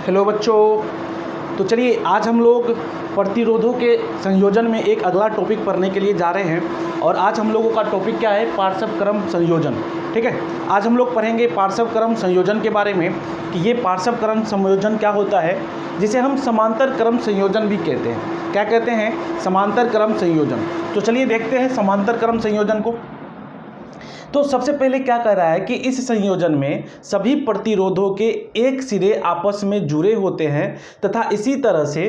Hello बच्चों। तो चलिए आज हम लोग प्रतिरोधों के संयोजन में एक अगला टॉपिक पढ़ने के लिए जा रहे हैं। और आज हम लोगों का टॉपिक क्या है? पार्श्व क्रम संयोजन। ठीक है, आज हम लोग पढ़ेंगे पार्श्व क्रम संयोजन के बारे में कि ये पार्श्व क्रम संयोजन क्या होता है, जिसे हम समांतर क्रम संयोजन भी कहते हैं। क्या कहते हैं? समांतर क्रम संयोजन। तो चलिए देखते हैं समांतर क्रम संयोजन को। तो सबसे पहले क्या कह रहा है कि इस संयोजन में सभी प्रतिरोधों के एक सिरे आपस में जुड़े होते हैं तथा इसी तरह से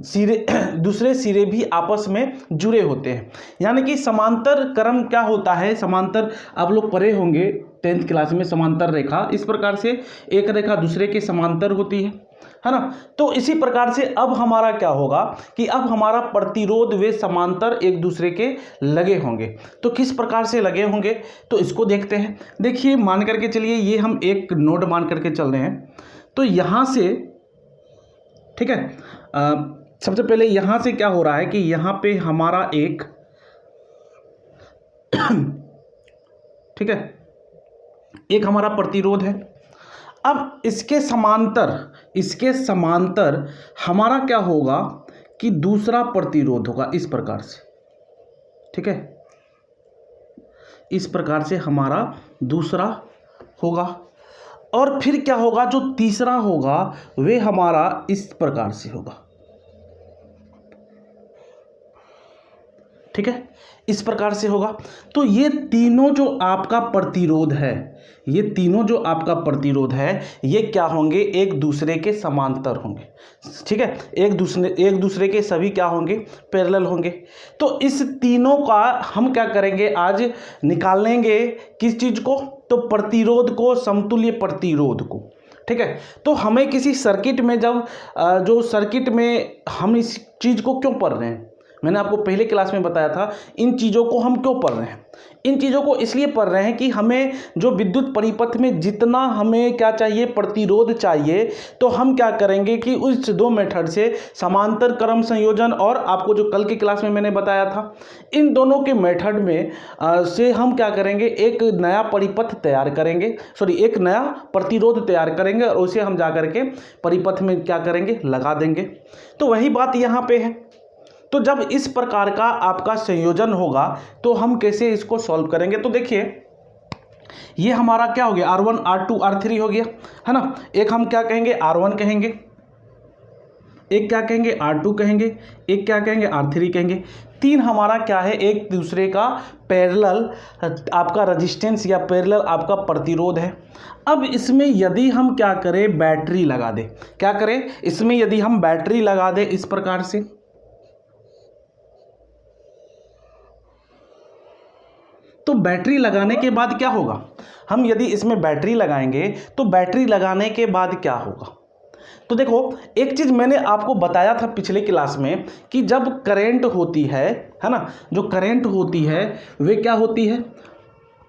सिरे दूसरे सिरे भी आपस में जुड़े होते हैं। यानी कि समांतर क्रम क्या होता है? समांतर आप लोग पढ़े होंगे 10th क्लास में, समांतर रेखा इस प्रकार से एक रेखा दूसरे के समांतर होती है ना। तो इसी प्रकार से अब हमारा क्या होगा कि अब हमारा प्रतिरोध वे समांतर एक दूसरे के लगे होंगे। तो किस प्रकार से लगे होंगे तो इसको देखते हैं। देखिए, मान करके चलिए ये हम एक नोड मान करके चल रहे हैं। तो यहाँ से, ठीक है, सबसे पहले यहाँ से क्या हो रहा है कि यहाँ पे हमारा एक ठीक है, एक हमारा प्रतिरोध है। अब इसके समांतर हमारा क्या होगा कि दूसरा प्रतिरोध होगा इस प्रकार से। ठीक है, इस प्रकार से हमारा दूसरा होगा। और फिर क्या होगा? जो तीसरा होगा वे हमारा इस प्रकार से होगा। ठीक है, इस प्रकार से होगा। तो ये तीनों जो आपका प्रतिरोध है, ये तीनों जो आपका प्रतिरोध है, ये क्या होंगे? एक दूसरे के समांतर होंगे। ठीक है, एक दूसरे के सभी क्या होंगे? पैरेलल होंगे। तो इस तीनों का हम क्या करेंगे? आज निकालेंगे किस चीज को? तो प्रतिरोध को, समतुल्य प्रतिरोध को। ठीक है, तो हमें किसी सर्किट में जब जो सर्किट में हम इस चीज को क्यों पढ़ रहे हैं, मैंने आपको पहले क्लास में बताया था इन चीज़ों को हम क्यों पढ़ रहे हैं। इन चीज़ों को इसलिए पढ़ रहे हैं कि हमें जो विद्युत परिपथ में जितना हमें क्या चाहिए? प्रतिरोध चाहिए। तो हम क्या करेंगे कि उस दो मेथड से, समांतर क्रम संयोजन और आपको जो कल की क्लास में मैंने बताया था, इन दोनों के मेथड में से हम क्या करेंगे? एक नया परिपथ तैयार करेंगे, एक नया प्रतिरोध तैयार करेंगे और उसे हम जा करके परिपथ में क्या करेंगे? लगा देंगे। तो वही बात यहाँ पे है। तो जब इस प्रकार का आपका संयोजन होगा तो हम कैसे इसको सॉल्व करेंगे? तो देखिए, ये हमारा क्या हो गया? R1 R2 R3 हो गया, है ना। एक हम क्या कहेंगे? R1 कहेंगे, एक क्या कहेंगे? R2 कहेंगे, एक क्या कहेंगे? R3 कहेंगे। तीन हमारा क्या है? एक दूसरे का पैरेलल आपका रेजिस्टेंस या पैरेलल आपका प्रतिरोध है। अब इसमें यदि हम क्या करें? बैटरी लगा दें। क्या करें? इसमें यदि हम बैटरी लगा दें इस प्रकार से, तो बैटरी लगाने के बाद क्या होगा? हम यदि इसमें बैटरी लगाएंगे तो बैटरी लगाने के बाद क्या होगा? तो देखो, एक चीज मैंने आपको बताया था पिछले क्लास में कि जब करंट होती है ना, जो करंट होती है वे क्या होती है,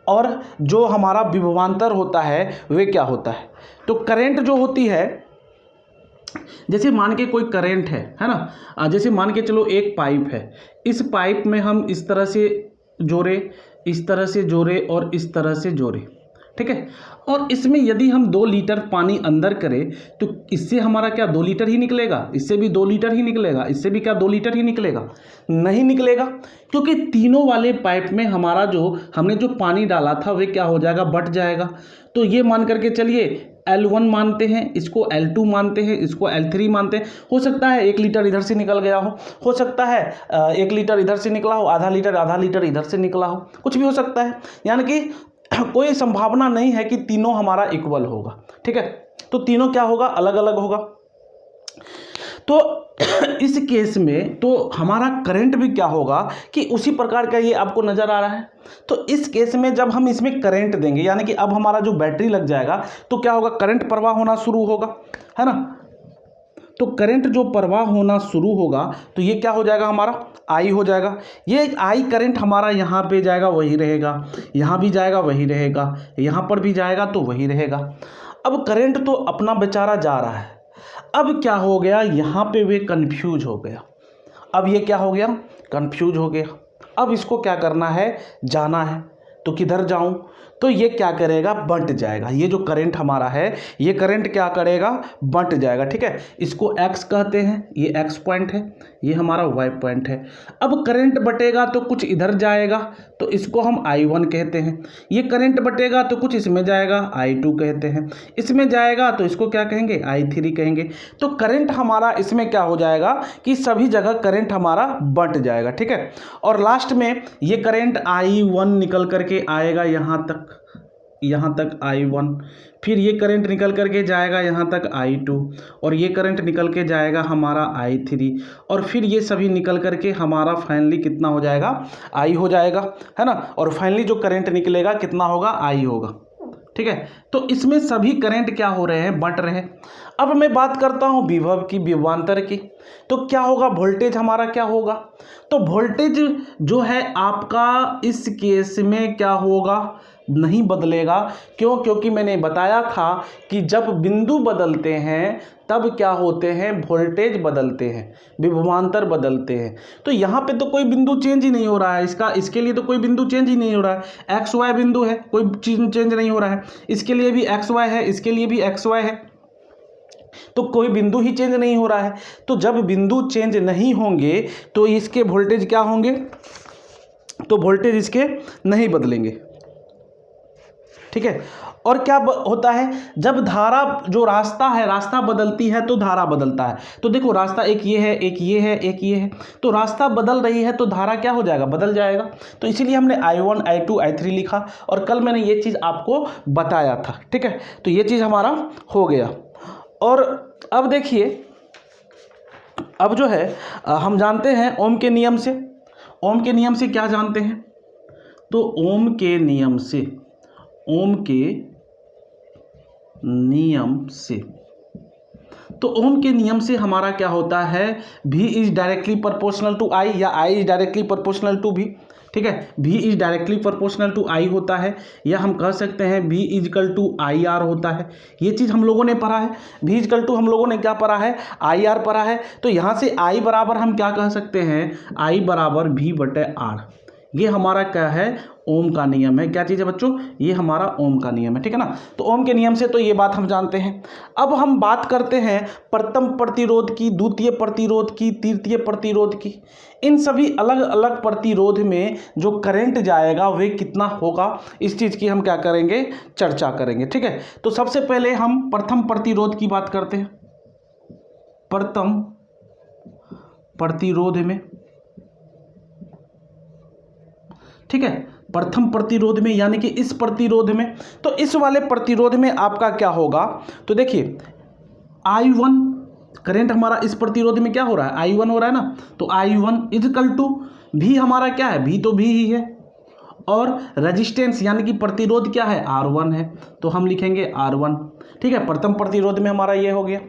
और जो हमारा विभवांतर होता है वे क्या होता है। तो करंट जो होती है, जैसे मान के कोई करंट है ना, जैसे मान के चलो एक पाइप है, इस पाइप में हम इस तरह से जोड़े, इस तरह से जोड़े और इस तरह से जोड़े। ठीक है, और इसमें यदि हम 2 लीटर पानी अंदर करें तो इससे हमारा क्या 2 लीटर ही निकलेगा? इससे भी 2 लीटर ही निकलेगा, इससे भी क्या 2 लीटर ही निकलेगा? नहीं निकलेगा, क्योंकि तीनों वाले पाइप में हमारा जो हमने जो पानी डाला था वे क्या हो जाएगा? बट जाएगा। तो ये मान करके चलिए L1 मानते हैं, इसको L2 मानते हैं, इसको L3 मानते हैं। हो सकता है 1 लीटर इधर से निकल गया हो सकता है 1 लीटर इधर से निकला हो, आधा लीटर इधर से निकला हो, कुछ भी हो सकता है। यानी कि कोई संभावना नहीं है कि तीनों हमारा इक्वल होगा। ठीक है, तो तीनों क्या होगा? अलग अलग होगा। तो इस केस में तो हमारा करंट भी क्या होगा कि उसी प्रकार का, ये आपको नजर आ रहा है। तो इस केस में जब हम इसमें करंट देंगे, यानी कि अब हमारा जो बैटरी लग जाएगा तो क्या होगा? करंट प्रवाह होना शुरू होगा, है ना। तो करंट जो प्रवाह होना शुरू होगा तो ये क्या हो जाएगा? हमारा I हो जाएगा। ये I करंट हमारा यहाँ पे जाएगा, वही रहेगा, यहाँ भी जाएगा, वही रहेगा, यहाँ पर भी जाएगा तो वही रहेगा। अब करंट तो अपना बेचारा जा रहा है। अब क्या हो गया? यहाँ पे वे कंफ्यूज हो गया। अब ये क्या हो गया? कंफ्यूज हो गया। अब इसको क्या करना है? जाना है। तो किधर जाऊं? तो ये क्या करेगा, बंट जाएगा। ये जो करंट हमारा है, ये करंट क्या करेगा, बंट जाएगा। ठीक है, इसको x कहते हैं, ये x पॉइंट है, ये हमारा y पॉइंट है। अब करंट बटेगा तो कुछ इधर जाएगा, तो इसको हम I1 कहते हैं। ये करंट बटेगा तो कुछ इसमें जाएगा, I2 कहते हैं। इसमें जाएगा तो इसको क्या कहेंगे, I3 कहेंगे। तो करंट हमारा इसमें क्या हो जाएगा कि सभी जगह करंट हमारा बंट जाएगा। ठीक है, और लास्ट में ये करंट I1 निकल करके आएगा यहाँ तक I1, फिर ये करंट निकल करके जाएगा यहाँ तक I2, और ये करंट निकल के जाएगा हमारा I3, और फिर ये सभी निकल करके हमारा फाइनली कितना हो जाएगा, I हो जाएगा, है ना। और फाइनली जो करंट निकलेगा कितना होगा, I होगा। ठीक है, तो इसमें सभी करंट क्या हो रहे हैं, बंट रहे हैं। अब मैं बात करता हूँ विभव की, विभवांतर की। तो क्या होगा, वोल्टेज हमारा क्या होगा, तो वोल्टेज जो है आपका इस केस में क्या होगा, नहीं बदलेगा। क्यों, क्योंकि मैंने बताया था कि जब बिंदु बदलते हैं तब क्या होते हैं, वोल्टेज बदलते हैं, विभवांतर बदलते हैं। तो यहाँ पे तो कोई बिंदु चेंज ही नहीं हो रहा है, इसके लिए तो कोई बिंदु चेंज ही नहीं हो रहा है। एक्स वाई बिंदु है, कोई चीज चेंज नहीं हो रहा है। इसके लिए भी एक्स वाई है, इसके लिए भी एक्स वाई है, तो कोई बिंदु ही चेंज नहीं हो रहा है। तो जब बिंदु चेंज नहीं होंगे तो इसके वोल्टेज क्या होंगे, तो वोल्टेज इसके नहीं बदलेंगे। ठीक है, और क्या होता है, जब धारा जो रास्ता है, रास्ता बदलती है तो धारा बदलता है। तो देखो रास्ता एक ये है, एक ये है, एक ये है, तो रास्ता बदल रही है तो धारा क्या हो जाएगा, बदल जाएगा। तो इसीलिए हमने I1 I2 I3 लिखा, और कल मैंने ये चीज़ आपको बताया था। ठीक है, तो ये चीज़ हमारा हो गया। और अब देखिए, अब जो है हम जानते हैं ओम के नियम से। ओम के नियम से क्या जानते हैं, तो ओम के नियम से तो ओम के नियम से हमारा क्या होता है, V is directly proportional to I, या I is directly proportional to V। ठीक है, V is directly proportional to I होता है, या हम कह सकते हैं V इजकल टू IR होता है। ये चीज़ हम लोगों ने पढ़ा है, V इजकल टू हम लोगों ने क्या पढ़ा है, IR पढ़ा है। तो यहाँ से I बराबर हम क्या कह सकते हैं, I बराबर V/R। ये हमारा क्या है, ओम का नियम है। क्या चीज़ है बच्चों, ये हमारा ओम का नियम है। ठीक है ना, तो ओम के नियम से तो ये बात हम जानते हैं। अब हम बात करते हैं प्रथम प्रतिरोध की, द्वितीय प्रतिरोध की, तृतीय प्रतिरोध की। इन सभी अलग अलग प्रतिरोध में जो करंट जाएगा वे कितना होगा, इस चीज़ की हम क्या करेंगे, चर्चा करेंगे। ठीक है, तो सबसे पहले हम प्रथम प्रतिरोध की बात करते हैं। प्रथम प्रतिरोध में, ठीक है, प्रथम प्रतिरोध में यानी कि इस प्रतिरोध में, तो इस वाले प्रतिरोध में आपका क्या होगा, तो देखिए I1 करंट हमारा इस प्रतिरोध में क्या हो रहा है, I1 हो रहा है ना। तो I1 इजकल टू भी हमारा क्या है, भी तो भी ही है, और रेजिस्टेंस यानी कि प्रतिरोध क्या है, R1 है, तो हम लिखेंगे R1। ठीक है, प्रथम प्रतिरोध में हमारा ये हो गया।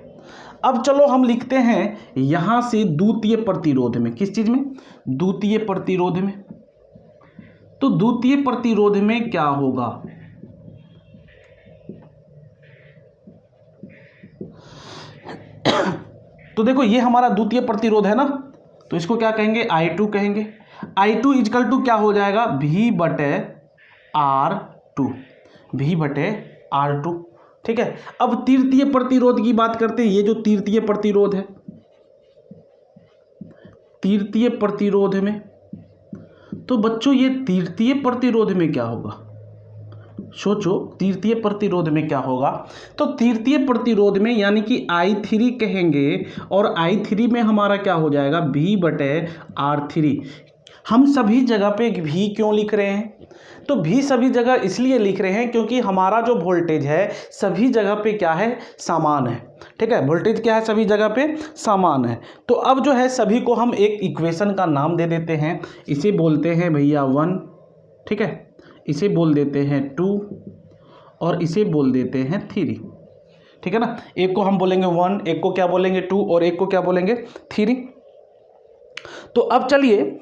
अब चलो हम लिखते हैं यहाँ से द्वितीय प्रतिरोध में, किस चीज़ में, द्वितीय प्रतिरोध में। तो द्वितीय प्रतिरोध में क्या होगा, तो देखो ये हमारा द्वितीय प्रतिरोध है ना, तो इसको क्या कहेंगे, I2 कहेंगे। I2 इजकल टू क्या हो जाएगा, V/R2, V/R2। ठीक है, अब तृतीय प्रतिरोध की बात करते हैं। ये जो तृतीय प्रतिरोध है, तृतीय प्रतिरोध में, तो बच्चों ये तृतीय प्रतिरोध में क्या होगा, सोचो तृतीय प्रतिरोध में क्या होगा। तो तृतीय प्रतिरोध में यानी कि I3 कहेंगे, और I3 में हमारा क्या हो जाएगा, V/R3। हम सभी जगह पे V क्यों लिख रहे हैं, तो भी सभी जगह इसलिए लिख रहे हैं क्योंकि हमारा जो वोल्टेज है सभी जगह पे क्या है, समान है। ठीक है, वोल्टेज क्या है, सभी जगह पे समान है। तो अब जो है सभी को हम एक इक्वेशन का नाम दे देते हैं। इसे बोलते हैं भैया 1, ठीक है, इसे बोल देते हैं 2, और इसे बोल देते हैं 3। ठीक है ना, एक को हम बोलेंगे 1, एक को क्या बोलेंगे 2, और एक को क्या बोलेंगे 3। तो अब चलिए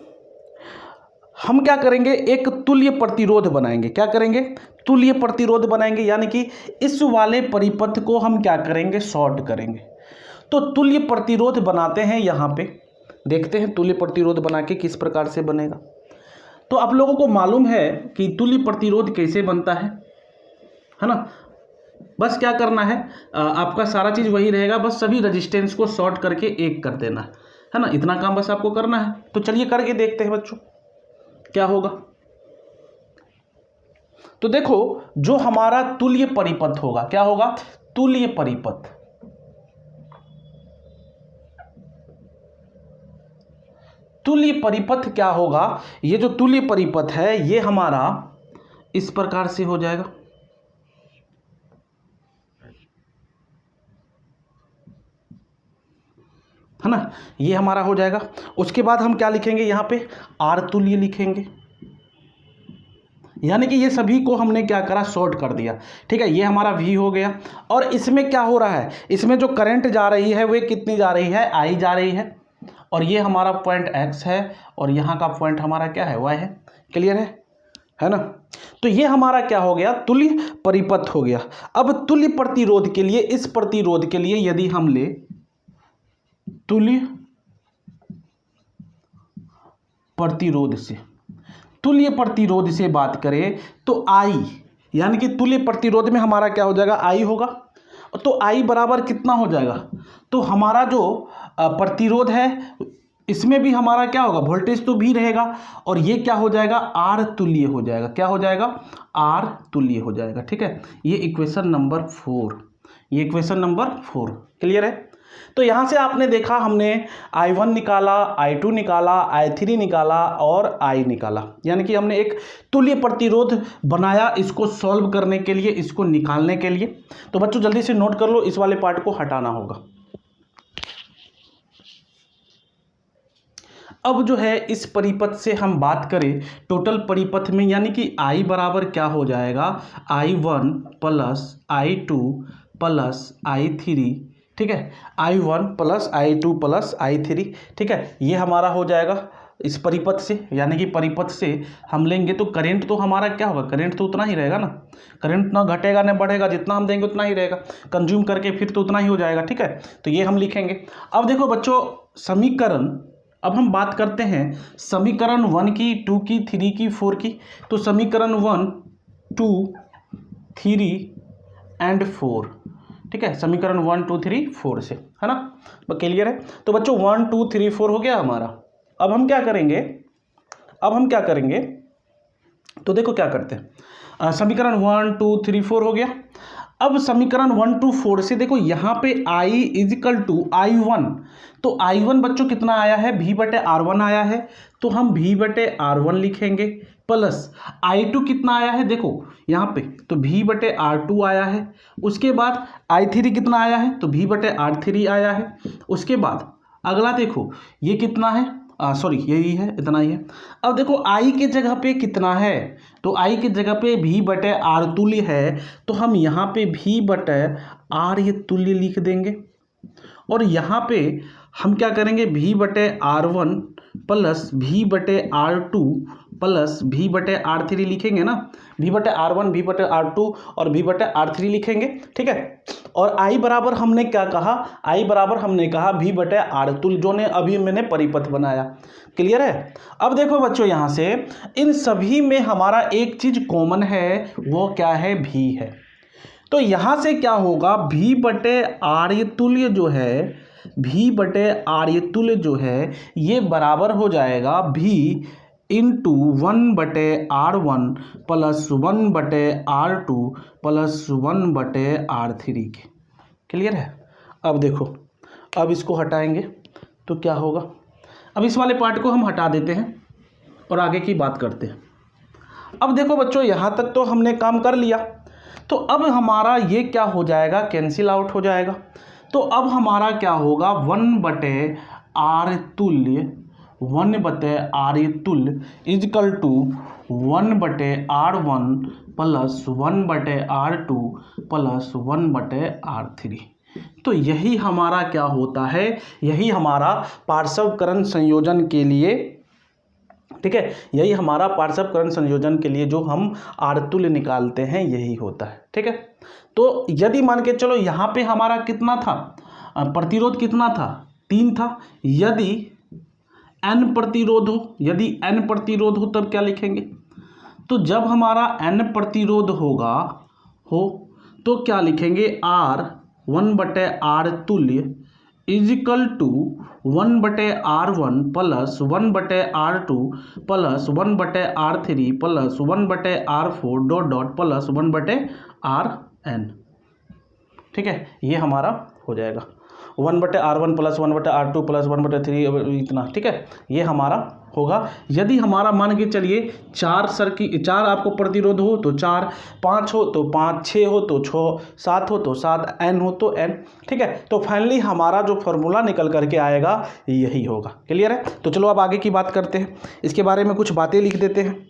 हम क्या करेंगे, एक तुल्य प्रतिरोध बनाएंगे। क्या करेंगे, तुल्य प्रतिरोध बनाएंगे, यानी कि इस वाले परिपथ को हम क्या करेंगे, शॉर्ट करेंगे। तो तुल्य प्रतिरोध बनाते हैं, यहाँ पे देखते हैं तुल्य प्रतिरोध बना के किस प्रकार से बनेगा। तो आप लोगों को मालूम है कि तुल्य प्रतिरोध कैसे बनता है। है ना। बस क्या करना है, आपका सारा चीज़ वही रहेगा, बस सभी रजिस्टेंस को शॉर्ट करके एक कर देना है ना। इतना काम बस आपको करना है। तो चलिए करके देखते हैं बच्चों क्या होगा। तो देखो जो हमारा तुल्य परिपथ होगा, क्या होगा, तुल्य परिपथ। तुल्य परिपथ क्या होगा, ये जो तुल्य परिपथ है ये हमारा इस प्रकार से हो जाएगा, है ना, ये हमारा हो जाएगा। उसके बाद हम क्या लिखेंगे, यहाँ पे आर तुल्य लिखेंगे, यानी कि ये सभी को हमने क्या करा, शॉर्ट कर दिया। ठीक है, ये हमारा V हो गया। और इसमें क्या हो रहा है, इसमें जो करंट जा रही है वो कितनी जा रही है, I जा रही है। और ये हमारा पॉइंट X है और यहाँ का पॉइंट हमारा क्या है, Y है। क्लियर है ना। तो ये हमारा क्या हो गया, तुल्य परिपथ हो गया। अब तुल्य प्रतिरोध के लिए, इस प्रतिरोध के लिए यदि हम ले तुल्य प्रतिरोध से, तुल्य प्रतिरोध से बात करें तो I, यानी कि तुल्य प्रतिरोध में हमारा क्या हो जाएगा, I होगा। तो I बराबर कितना हो जाएगा, तो हमारा जो प्रतिरोध है इसमें भी हमारा क्या होगा, वोल्टेज तो भी रहेगा और ये क्या हो जाएगा, R तुल्य हो जाएगा। क्या हो जाएगा, R तुल्य हो जाएगा। ठीक है, ये इक्वेशन नंबर 4, ये इक्वेशन नंबर 4 क्लियर है। तो यहाँ से आपने देखा हमने I1 निकाला, I2 निकाला, I3 निकाला और I निकाला, यानी कि हमने एक तुल्य प्रतिरोध बनाया इसको सॉल्व करने के लिए, इसको निकालने के लिए। तो बच्चों जल्दी से नोट कर लो, इस वाले पार्ट को हटाना होगा। अब जो है इस परिपथ से हम बात करें टोटल परिपथ में, यानी कि I बराबर क्या हो जाएगा, I1 plus I2 plus I3। ठीक है, I1 plus I2 plus I3। ठीक है, ये हमारा हो जाएगा इस परिपथ से, यानी कि परिपथ से हम लेंगे तो करेंट तो हमारा क्या होगा, करेंट तो उतना ही रहेगा ना, करेंट ना घटेगा ना बढ़ेगा, जितना हम देंगे उतना ही रहेगा, कंज्यूम करके फिर तो उतना ही हो जाएगा। ठीक है, तो ये हम लिखेंगे। अब देखो बच्चों समीकरण, अब हम बात करते हैं समीकरण 1 की, 2 की, 3 की, 4 की। तो समीकरण 1, 2, 3 एंड 4। ठीक है, समीकरण 1, 2, 3, 4 से, है ना, क्लियर है। तो बच्चों 1, 2, 3, 4 हो गया हमारा। अब हम क्या करेंगे, तो देखो क्या करते हैं, समीकरण 1, 2, 3, 4 हो गया। अब समीकरण 1 to 4 से देखो यहाँ पे I इजिकल टू I1, तो I1 बच्चों कितना आया है, V/R1 आया है, तो हम V/R1 लिखेंगे, प्लस I2 कितना आया है, देखो यहाँ पे तो V/R2 आया है। उसके बाद I3 कितना आया है, तो V/R3 आया है। उसके बाद अगला देखो ये कितना है, सॉरी यही है, इतना ही है। अब देखो I के जगह पे कितना है, तो I के जगह पे V/R तुल्य है, तो हम यहाँ पे V/R ये तुल्य लिख देंगे। और यहाँ पे हम क्या करेंगे, V/R1 plus V/R2 plus V/R3 लिखेंगे ना, V/R1, V/R2 और V/R3 लिखेंगे। ठीक है, और I बराबर हमने क्या कहा, I बराबर हमने कहा V/R तुल्य, जो ने अभी मैंने परिपथ बनाया। क्लियर है। अब देखो बच्चों यहाँ से इन सभी में हमारा एक चीज कॉमन है, वो क्या है, V है। तो यहाँ से क्या होगा, V/R तुल्य जो है, V/R तुल्य जो है ये बराबर हो जाएगा V into 1/R1 plus 1/R2 plus 1/R3 के। क्लियर है। अब देखो, अब इसको हटाएंगे तो क्या होगा, अब इस वाले पार्ट को हम हटा देते हैं और आगे की बात करते हैं। अब देखो बच्चों यहाँ तक तो हमने काम कर लिया, तो अब हमारा ये क्या हो जाएगा, कैंसिल आउट हो जाएगा। तो अब हमारा क्या होगा, 1/R तुल्य, 1/R तुल्य is equal to 1/R1 plus 1/R2 plus 1/R3। तो यही हमारा क्या होता है, यही हमारा पार्श्वकरण संयोजन के लिए, ठीक है, यही हमारा पार्श्वकरण संयोजन के लिए जो हम आर तुल्य निकालते हैं यही होता है। ठीक है, तो यदि मान के चलो यहाँ पे हमारा कितना था, प्रतिरोध कितना था, 3 था। यदि n प्रतिरोध हो, यदि n प्रतिरोध हो तब क्या लिखेंगे, तो जब हमारा n प्रतिरोध हो तो क्या लिखेंगे, R1/R तुल्य equal to 1/R1 plus 1/R2 plus 1/R3 plus 1/R4 dot dot plus 1/Rn। ठीक है, ये हमारा हो जाएगा 1/R1 प्लस 1/R2 प्लस 1/3 इतना। ठीक है, ये हमारा होगा। यदि हमारा मान के चलिए 4 आपको प्रतिरोध हो तो 4, 5 हो तो 5, 6 हो तो 6, 7 हो तो 7, n हो तो n। ठीक है, तो फाइनली हमारा जो फॉर्मूला निकल करके आएगा यही होगा। क्लियर है? तो चलो अब आगे की बात करते हैं, इसके बारे में कुछ बातें लिख देते हैं।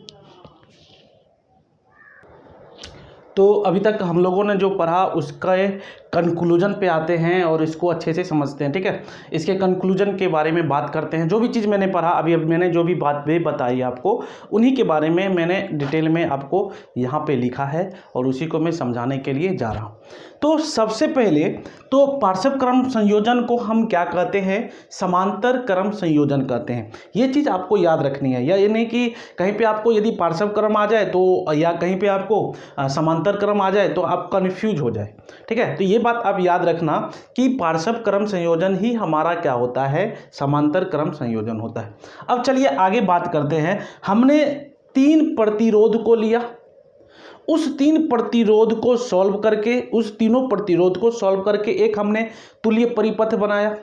तो अभी तक हम लोगों ने जो पढ़ा उसका कंक्लूजन पे आते हैं और इसको अच्छे से समझते हैं। ठीक है, इसके कंक्लूजन के बारे में बात करते हैं। जो भी चीज़ मैंने पढ़ा अभी मैंने जो भी बातें बताई आपको, उन्हीं के बारे में मैंने डिटेल में आपको यहाँ पे लिखा है और उसी को मैं समझाने के लिए जा रहा हूँ। तो सबसे पहले तो पार्श्व क्रम संयोजन को हम क्या कहते हैं, समांतर क्रम संयोजन कहते हैं। ये चीज़ आपको याद रखनी है, या ये नहीं कि कहीं पे आपको यदि पार्श्व क्रम आ जाए तो, या कहीं पे आपको समांतर क्रम आ जाए तो आप कन्फ्यूज हो जाए। ठीक है, तो ये बात आप याद रखना कि पार्श्व क्रम संयोजन ही हमारा क्या होता है, समांतर क्रम संयोजन होता है। अब चलिए आगे बात करते हैं। हमने 3 प्रतिरोध को लिया, उस 3 प्रतिरोध को सॉल्व करके, उस तीनों प्रतिरोध को सॉल्व करके एक हमने तुल्य परिपथ बनाया।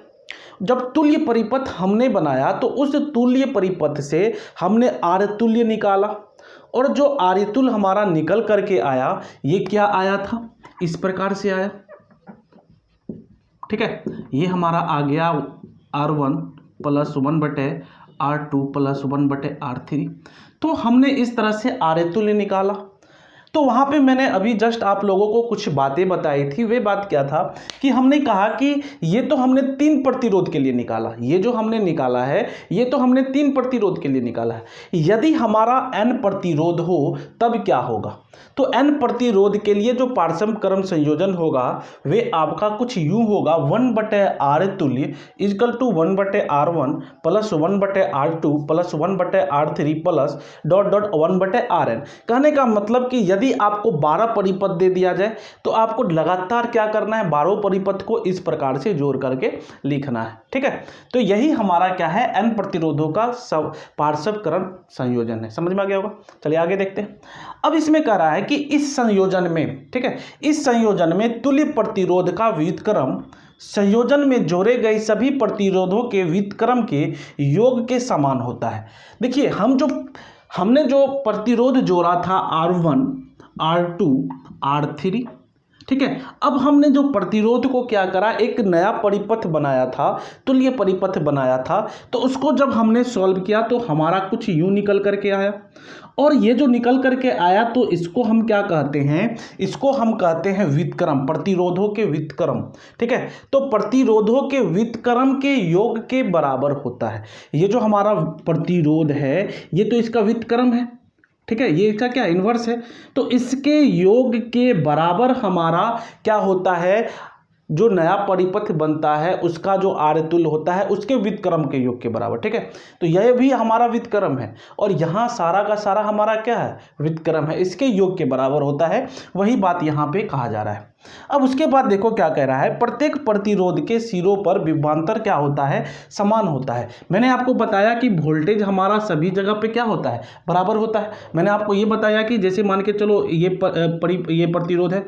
जब तुल्य परिपथ हमने बनाया तो उस तुल्य परिपथ से हमने आर्य तुल्य निकाला, और जो आर्य तुल्य हमारा निकल करके आया ये क्या आया था, इस प्रकार से आया। ठीक है, ये हमारा आ गया R1 plus 1/R2 plus 1/R3। तो हमने इस तरह से आर्य तुल्य निकाला। तो वहाँ पे मैंने अभी जस्ट आप लोगों को कुछ बातें बताई थी। वे बात क्या था कि हमने कहा कि ये तो हमने 3 प्रतिरोध के लिए निकाला, ये जो हमने निकाला है ये तो हमने 3 प्रतिरोध के लिए निकाला है। यदि हमारा n प्रतिरोध हो तब क्या होगा, तो n प्रतिरोध के लिए जो पार्श्व क्रम संयोजन होगा वे आपका कुछ यूं होगा, 1/R तुल्य equal to 1/R1 plus 1/R2 plus 1/R3 plus dot dot 1/Rn। कहने का मतलब कि यदि आपको 12 परिपथ दे दिया जाए तो आपको लगातार क्या करना है, 12 परिपथ को इस प्रकार से जोड़ करके लिखना है। ठीक है, तो यही हमारा क्या है, n प्रतिरोधों का सब पार्श्व क्रम संयोजन है। समझ में आ गया होगा? चलिए आगे देखते हैं। अब इसमें कह रहा है कि इस संयोजन में, ठीक है, इस संयोजन में तुल्य प्रतिरोध का व्युत्क्रम संयोजन में जोड़े गए सभी प्रतिरोधों के व्युत्क्रम के योग के समान होता है। देखिए हमने जो प्रतिरोध जोड़ा था R1, R2, R3, ठीक है, अब हमने जो प्रतिरोध को क्या करा, एक नया परिपथ बनाया था, तुल्य परिपथ बनाया था। तो उसको जब हमने सॉल्व किया तो हमारा कुछ यूं निकल करके आया, और ये जो निकल करके आया तो इसको हम क्या कहते हैं, इसको हम कहते हैं व्युत्क्रम, प्रतिरोधों के व्युत्क्रम। ठीक है, तो प्रतिरोधों के व्युत्क्रम के योग के बराबर होता है। ये जो हमारा प्रतिरोध है ये तो इसका व्युत्क्रम है। ठीक है, ये इसका क्या इन्वर्स है, तो इसके योग के बराबर हमारा क्या होता है, जो नया परिपथ बनता है उसका जो आर्य तुल्य होता है उसके व्युत्क्रम के योग के बराबर। ठीक है, तो यह भी हमारा व्युत्क्रम है और यहाँ सारा का सारा हमारा क्या है, व्युत्क्रम है, इसके योग के बराबर होता है। वही बात यहाँ पे कहा जा रहा है। अब उसके बाद देखो क्या कह रहा है, प्रत्येक प्रतिरोध के सिरों पर विभवांतर क्या होता है, समान होता है। मैंने आपको बताया कि वोल्टेज हमारा सभी जगह पे क्या होता है, बराबर होता है। मैंने आपको ये बताया कि जैसे मान के चलो ये प्रतिरोध है,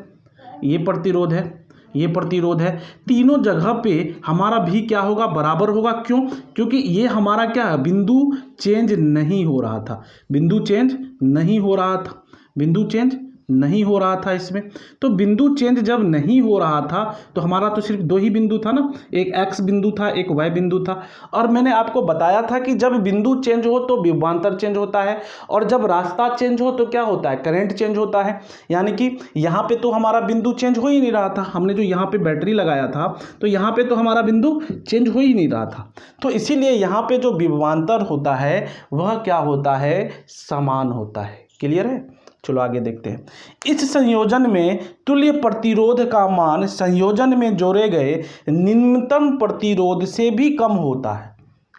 ये प्रतिरोध है, ये प्रतिरोध है, तीनों जगह पे हमारा भी क्या होगा, बराबर होगा। क्यों? क्योंकि ये हमारा क्या है, बिंदु चेंज नहीं हो रहा था, बिंदु चेंज नहीं हो रहा था, बिंदु चेंज नहीं हो रहा था इसमें। तो बिंदु चेंज जब नहीं हो रहा था तो हमारा तो सिर्फ 2 ही बिंदु था ना, एक x बिंदु था, एक y बिंदु था। और मैंने आपको बताया था कि जब बिंदु चेंज हो तो विभवांतर चेंज होता है, और जब रास्ता चेंज हो तो क्या होता है, करंट चेंज होता है। यानी कि यहाँ पे तो हमारा बिंदु चेंज हो ही नहीं रहा था, हमने जो यहाँ पे बैटरी लगाया था तो यहाँ पे तो हमारा बिंदु चेंज हो ही नहीं रहा था। तो इसीलिए यहाँ पे जो विभवांतर होता है वह क्या होता है, समान होता है। क्लियर है? चलो आगे देखते हैं। इस संयोजन में तुल्य प्रतिरोध का मान संयोजन में जोड़े गए निम्नतम प्रतिरोध से भी कम होता है।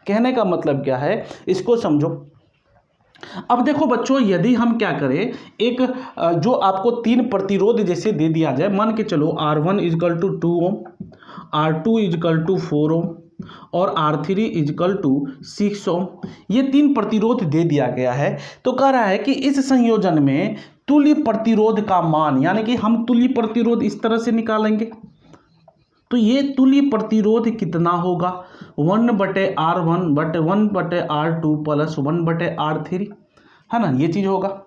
कहने का मतलब क्या है, इसको समझो। अब देखो बच्चों, यदि हम क्या करें, एक जो आपको 3 प्रतिरोध जैसे दे दिया जाए, मान के चलो R1 equal to 2 ohm, R2 equal to 4 ohm और R3 इजकल टू 6 ओम, ये 3 प्रतिरोध दे दिया गया है। तो कह रहा है कि इस संयोजन में तुल्य प्रतिरोध का मान, यानी कि हम तुल्य प्रतिरोध इस तरह से निकालेंगे, तो ये तुल्य प्रतिरोध कितना होगा, 1/R1 बटे 1/R2 प्लस 1/R3, है ना, ये चीज होगा।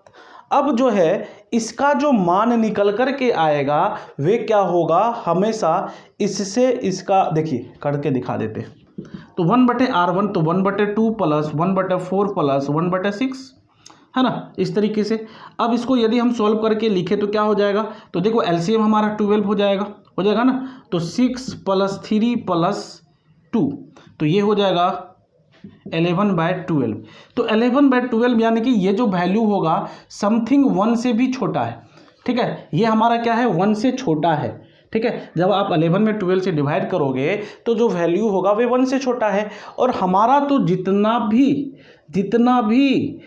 अब जो है इसका जो मान निकल कर के आएगा वे क्या होगा, हमेशा इससे इसका देखिए करके दिखा देते। तो 1/R1 तो 1/2 प्लस 1/4 प्लस 1/6, है ना, इस तरीके से। अब इसको यदि हम सॉल्व करके लिखे तो क्या हो जाएगा, तो देखो एलसीएम हमारा 12 हो जाएगा ना, तो 6 + 3 + 2, तो ये हो जाएगा 11/12। तो 11/12 यानी कि ये जो वैल्यू होगा समथिंग 1 से भी छोटा है, ठीक है, ये हमारा क्या है, 1 से छोटा है, ठीक है। जब आप 11 में 12 से डिवाइड करोगे तो जो वैल्यू होगा वे 1 से छोटा है। और हमारा तो जितना भी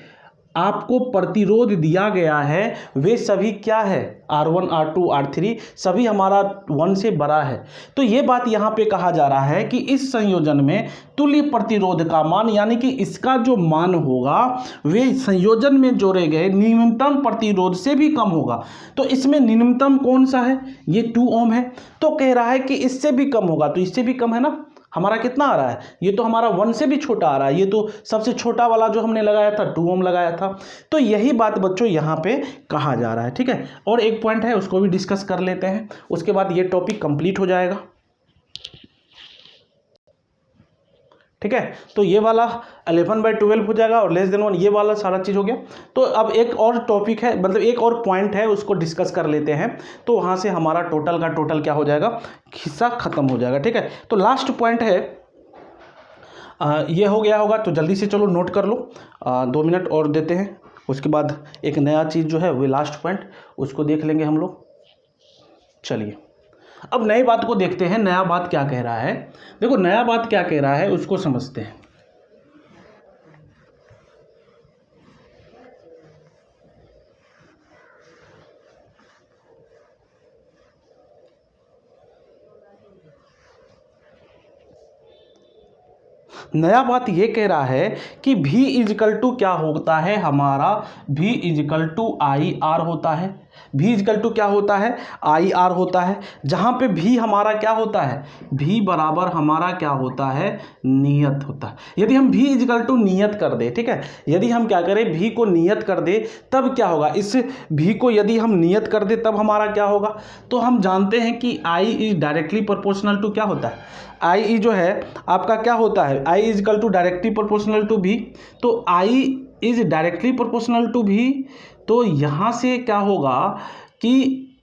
आपको प्रतिरोध दिया गया है वे सभी क्या है, R1 R2 R3 सभी हमारा 1 से बड़ा है। तो ये बात यहाँ पे कहा जा रहा है कि इस संयोजन में तुल्य प्रतिरोध का मान, यानी कि इसका जो मान होगा वे संयोजन में जोड़े गए न्यूनतम प्रतिरोध से भी कम होगा। तो इसमें न्यूनतम कौन सा है, ये 2 ओम है, तो कह रहा है कि इससे भी कम होगा, तो इससे भी कम है ना, हमारा कितना आ रहा है, ये तो हमारा 1 से भी छोटा आ रहा है, ये तो सबसे छोटा वाला जो हमने लगाया था 2 ओम लगाया था। तो यही बात बच्चों यहाँ पे कहा जा रहा है, ठीक है। और एक पॉइंट है उसको भी डिस्कस कर लेते हैं, उसके बाद ये टॉपिक कंप्लीट हो जाएगा, ठीक है। तो ये वाला 11/12 हो जाएगा और <1 ये वाला सारा चीज़ हो गया। तो अब एक और टॉपिक है, मतलब एक और पॉइंट है, उसको डिस्कस कर लेते हैं। तो वहाँ से हमारा टोटल का टोटल क्या हो जाएगा, हिस्सा खत्म हो जाएगा, ठीक है। तो लास्ट पॉइंट है, ये हो गया होगा, तो जल्दी से चलो नोट कर लो, 2 मिनट और देते हैं, उसके बाद एक नया चीज़ जो है वो लास्ट पॉइंट उसको देख लेंगे हम लोग। चलिए अब नई बात को देखते हैं, नया बात क्या कह रहा है। देखो नया बात क्या कह रहा है उसको समझते हैं। नया बात ये कह रहा है कि V इजकल टू क्या होता है हमारा, V इजकल टू IR होता है। V इजकल टू क्या होता है, IR होता है, जहाँ पे V हमारा क्या होता है, V बराबर हमारा क्या होता है, नियत होता है। यदि हम V इजकल टू नियत कर दे, ठीक है, यदि हम क्या करें V को नियत कर दे तब क्या होगा, इस V को यदि हम नियत कर दे तब हमारा क्या होगा। तो हम जानते हैं कि I is directly proportional to क्या होता है, I जो है आपका क्या होता है, I equal to directly proportional to V। तो I is directly proportional to V, तो यहाँ से क्या होगा कि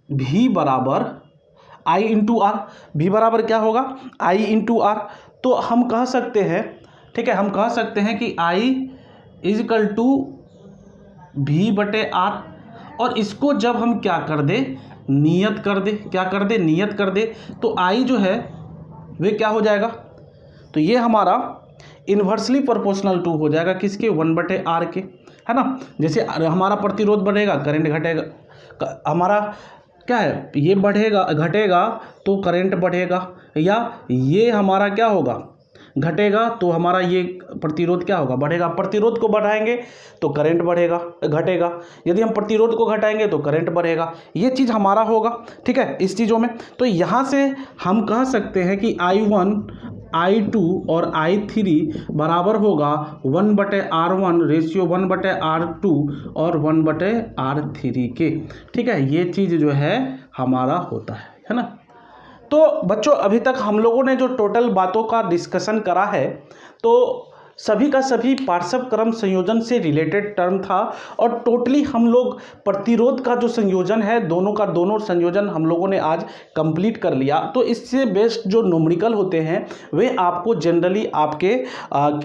V बराबर I इंटू आर, V बराबर क्या होगा I इंटू आर। तो हम कह सकते हैं, ठीक है, हम कह सकते हैं कि I इजकल टू V बटे आर, और इसको जब हम क्या कर दे, नियत कर दे, क्या कर दे, नियत कर दे, तो I जो है वे क्या हो जाएगा, तो ये हमारा इन्वर्सली प्रोपोर्शनल टू हो जाएगा किसके, 1/R के, है ना। जैसे हमारा प्रतिरोध बढ़ेगा करंट घटेगा, हमारा क्या है, ये बढ़ेगा घटेगा तो करंट बढ़ेगा, या ये हमारा क्या होगा, घटेगा तो हमारा ये प्रतिरोध क्या होगा, बढ़ेगा। प्रतिरोध को बढ़ाएंगे तो करंट बढ़ेगा घटेगा, यदि हम प्रतिरोध को घटाएंगे तो करंट बढ़ेगा, ये चीज़ हमारा होगा, ठीक है, इस चीज़ों में। तो यहाँ से हम कह सकते हैं कि I1 I2 और I3 बराबर होगा 1/R1 रेशियो 1/R2 और 1/R3 के, ठीक है, ये चीज़ जो है हमारा होता है ना। तो बच्चों अभी तक हम लोगों ने जो टोटल बातों का डिस्कशन करा है, तो सभी का सभी पार्श्व क्रम संयोजन से रिलेटेड टर्म था, और टोटली हम लोग प्रतिरोध का जो संयोजन है दोनों का दोनों संयोजन हम लोगों ने आज कंप्लीट कर लिया। तो इससे बेस्ड जो न्यूमेरिकल होते हैं वे आपको जनरली आपके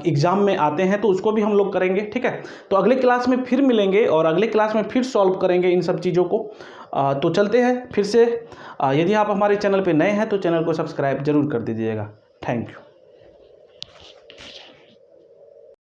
एग्ज़ाम में आते हैं, तो उसको भी हम लोग करेंगे, ठीक है। तो अगले क्लास में फिर मिलेंगे और अगले क्लास में फिर सॉल्व करेंगे इन सब चीज़ों को। तो चलते हैं फिर से। यदि आप हमारे चैनल पे नए हैं तो चैनल को सब्सक्राइब जरूर कर दीजिएगा। Thank you.